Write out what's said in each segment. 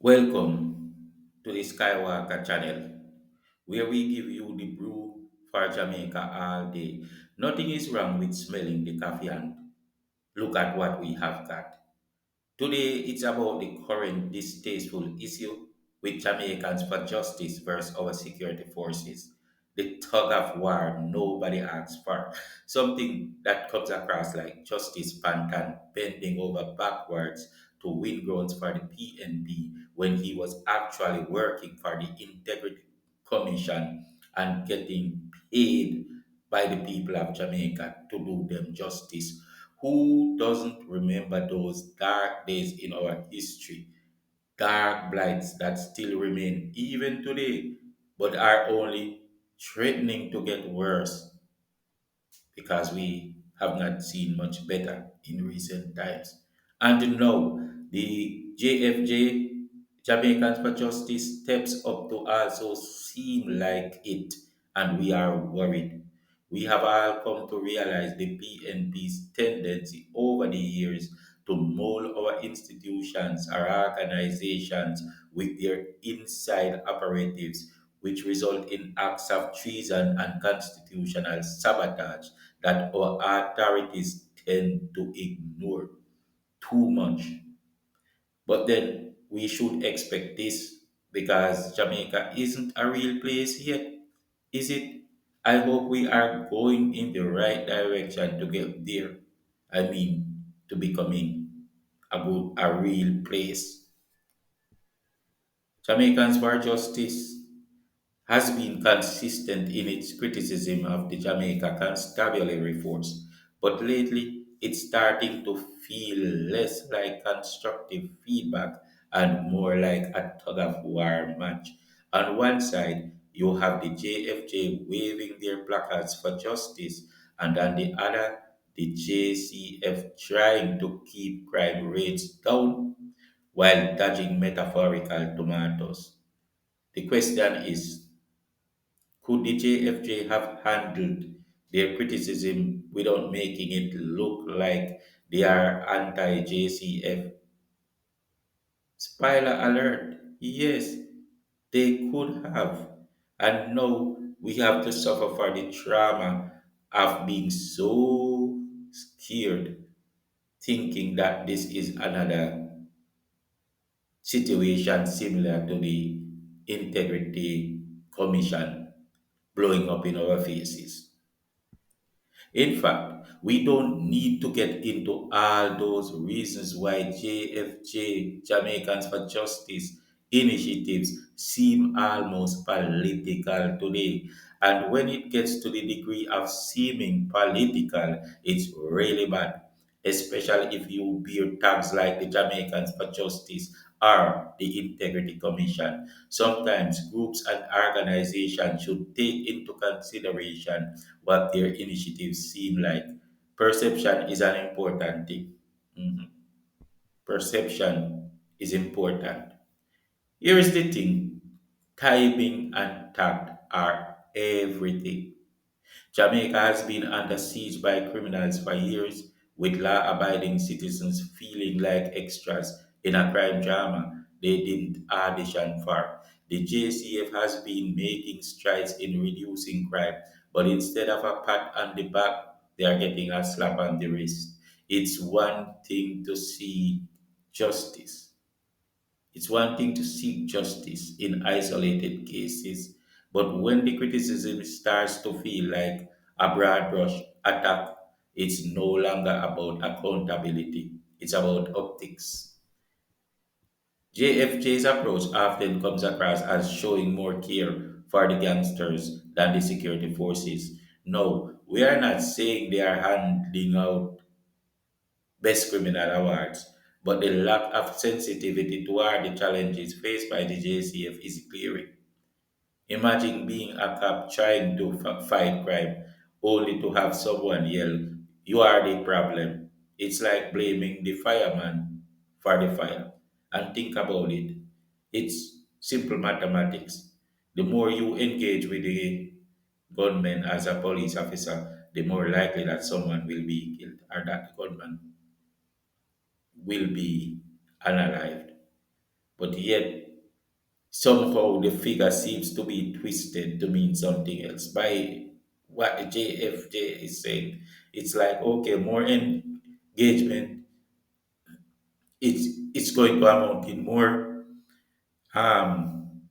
Welcome to the Skywalker channel, where we give you the brew for Jamaica all day. Nothing is wrong with smelling the coffee and look at what we have got. Today, it's about the current distasteful issue with Jamaicans for justice versus our security forces. The tug of war nobody asks for. Something that comes across like Justice Pantan bending over backwards to win grounds for the PNP when he was actually working for the Integrity Commission and getting paid by the people of Jamaica to do them justice. Who doesn't remember those dark days in our history? Dark blights that still remain even today, but are only threatening to get worse because we have not seen much better in recent times. And now, the JFJ, Jamaicans for Justice, steps up to also seem like it, and we are worried. We have all come to realize the PNP's tendency over the years to mold our institutions or organizations with their inside operatives, which result in acts of treason and constitutional sabotage that our authorities tend to ignore too much. But then we should expect this because Jamaica isn't a real place yet, is it? I hope we are going in the right direction to get there. I mean, to becoming a real place. Jamaicans for Justice has been consistent in its criticism of the Jamaica Constabulary Force, but lately it's starting to feel less like constructive feedback and more like a tug of war match. On one side, you have the JFJ waving their placards for justice, and on the other, the JCF trying to keep crime rates down while dodging metaphorical tomatoes. The question is, could the JFJ have handled their criticism without making it look like they are anti JCF? Spoiler alert, yes, they could have. And now we have to suffer for the trauma of being so scared, thinking that this is another situation similar to the Integrity Commission blowing up in our faces. In fact, we don't need to get into all those reasons why JFJ, Jamaicans for Justice initiatives seem almost political today. And when it gets to the degree of seeming political, it's really bad, especially if you bear tags like the Jamaicans for Justice or the Integrity Commission. Sometimes groups and organizations should take into consideration what their initiatives seem like. Perception is an important thing. Mhm. Perception is important. Here is the thing, timing and tact are everything. Jamaica has been under siege by criminals for years, with law abiding citizens feeling like extras in a crime drama they didn't audition for. The JCF has been making strides in reducing crime, but instead of a pat on the back, they are getting a slap on the wrist. It's one thing to see justice it's one thing to seek justice in isolated cases, but when the criticism starts to feel like a broad brush attack, it's no longer about accountability, it's about optics. JFJ's approach often comes across as showing more care for the gangsters than the security forces. No, we are not saying they are handing out Best Criminal Awards, but the lack of sensitivity toward the challenges faced by the JCF is glaring. Imagine being a cop trying to fight crime only to have someone yell, "You are the problem." It's like blaming the fireman for the fire. And think about it, it's simple mathematics. The more you engage with the gunman as a police officer, the more likely that someone will be killed or that the gunman will be unalived. but yet somehow the figure seems to be twisted to mean something else by what the JFJ is saying. It's like, okay, more engagement, it's going to amount in more um,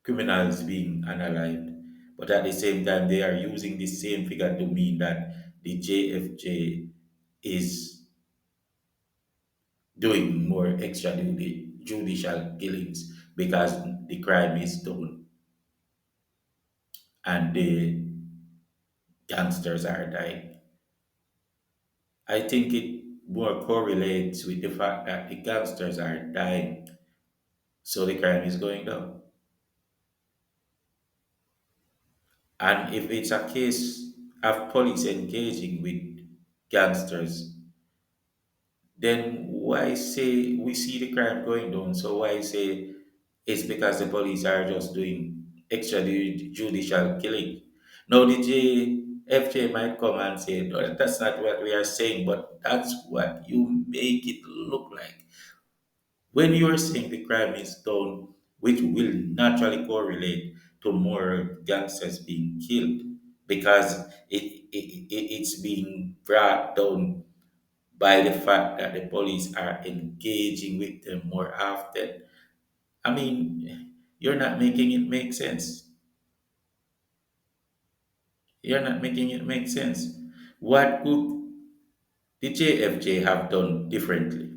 criminals being unalived. But at the same time, they are using the same figure to mean that the JFJ is doing more extrajudicial killings because the crime is done and the gangsters are dying. I think it more correlates with the fact that the gangsters are dying, so the crime is going down. And if it's a case of police engaging with gangsters, then why say we see the crime going down? So why say it's because the police are just doing extrajudicial killing? Now the JFJ might come and say, no, that's not what we are saying, but that's what you make it look like. When you are saying the crime is down, which will naturally correlate to more gangsters being killed because it's being brought down by the fact that the police are engaging with them more often. I mean, you're not making it make sense. You're not making it make sense. What could the JFJ have done differently?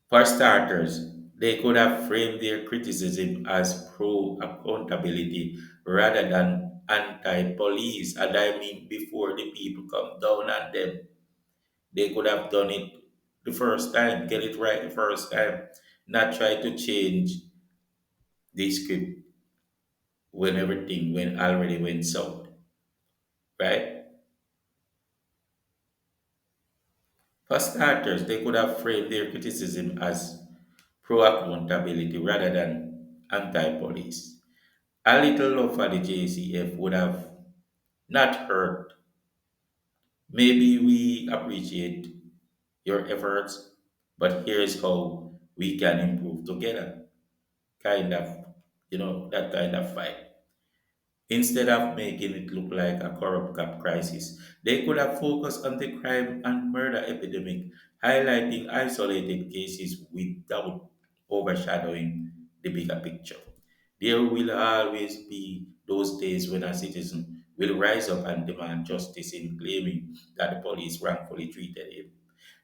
For starters, they could have framed their criticism as pro accountability rather than anti police. And I mean, before the people come down on them, they could have done it the first time, get it right the first time, not try to change the script when everything went south, right? For starters, they could have framed their criticism as pro accountability rather than anti police. A little love for the JCF would have not hurt. Maybe we appreciate your efforts, but here's how we can improve together. Kind of, that kind of fight. Instead of making it look like a corrupt cop crisis, they could have focused on the crime and murder epidemic, highlighting isolated cases without overshadowing the bigger picture. There will always be those days when a citizen will rise up and demand justice in claiming that the police wrongfully treated him.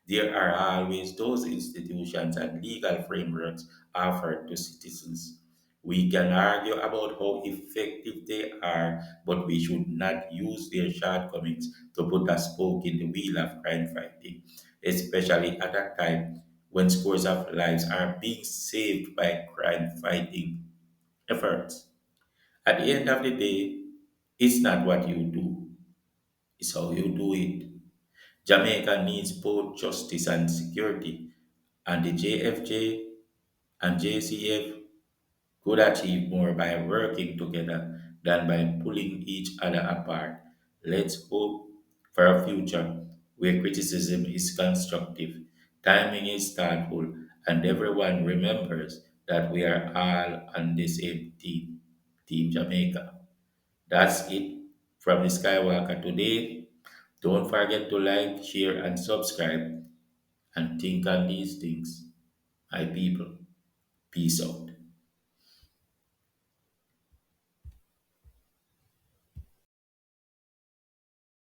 There are always those institutions and legal frameworks offered to citizens. We can argue about how effective they are, but we should not use their shortcomings to put a spoke in the wheel of crime fighting, especially at a time when scores of lives are being saved by crime fighting efforts. At the end of the day, it's not what you do, it's how you do it. Jamaica needs both justice and security, and the JFJ and JCF could achieve more by working together than by pulling each other apart. Let's hope for a future where criticism is constructive, timing is thoughtful, and everyone remembers that we are all on the same team, Team Jamaica. That's it from the Skywalker today. Don't forget to like, share, and subscribe and think on these things. My people, peace out.